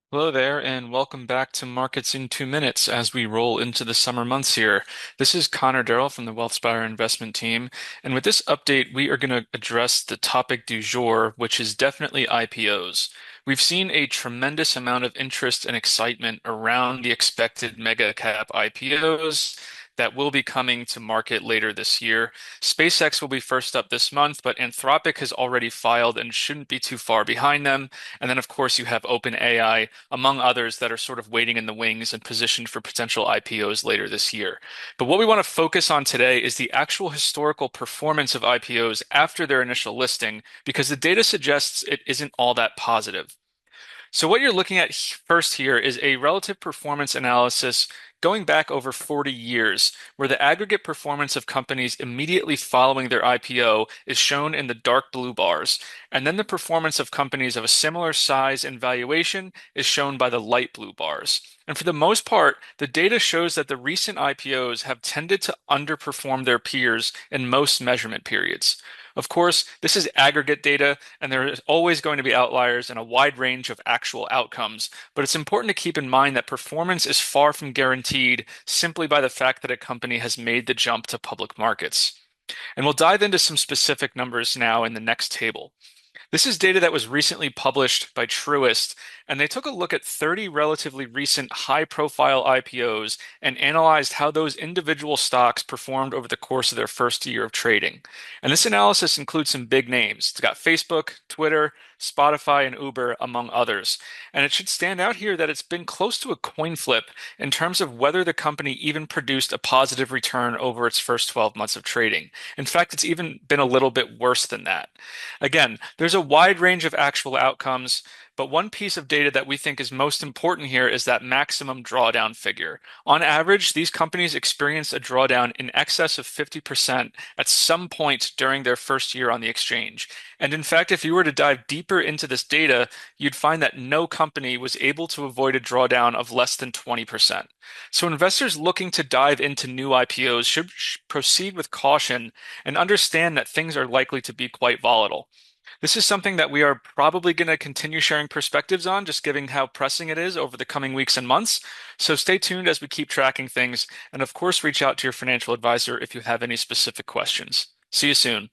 Hello there, and welcome back to Markets in 2 Minutes as we roll into the summer months here. This is Darrell from the Wealthspire Investment Team, and with this update, we are going to address the topic du jour, which is definitely IPOs. We've seen a tremendous amount of interest and excitement around the expected mega cap IPOs that will be coming to market later this year. SpaceX will be first up this month, but Anthropic has already filed and shouldn't be too far behind them. And then, of course, you have OpenAI, among others, that are sort of waiting in the wings and positioned for potential IPOs later this year. But what we want to focus on today is the actual historical performance of IPOs after their initial listing, because the data suggests it isn't all that positive. So what you're looking at first here is a relative performance analysis going back over 40 years, where the aggregate performance of companies immediately following their IPO is shown in the dark blue bars, and then the performance of companies of a similar size and valuation is shown by the light blue bars. And for the most part, the data shows that the recent IPOs have tended to underperform their peers in most measurement periods. Of course, this is aggregate data, and there is always going to be outliers and a wide range of actual outcomes, but it's important to keep in mind that performance is far from guaranteed simply by the fact that a company has made the jump to public markets. And we'll dive into some specific numbers now in the next table. This is data that was recently published by Truist, and they took a look at 30 relatively recent high-profile IPOs and analyzed how those individual stocks performed over the course of their first year of trading. And this analysis includes some big names. It's got Facebook, Twitter, Spotify, and Uber, among others. And it should stand out here that it's been close to a coin flip in terms of whether the company even produced a positive return over its first 12 months of trading. In fact, it's even been a little bit worse than that. Again, there's a wide range of actual outcomes, but one piece of data that we think is most important here is that maximum drawdown figure. On average, these companies experience a drawdown in excess of 50% at some point during their first year on the exchange. And in fact, if you were to dive deeper into this data, you'd find that no company was able to avoid a drawdown of less than 20%. So investors looking to dive into new IPOs should proceed with caution and understand that things are likely to be quite volatile. This is something that we are probably going to continue sharing perspectives on, just given how pressing it is over the coming weeks and months. So stay tuned as we keep tracking things. And of course, reach out to your financial advisor if you have any specific questions. See you soon.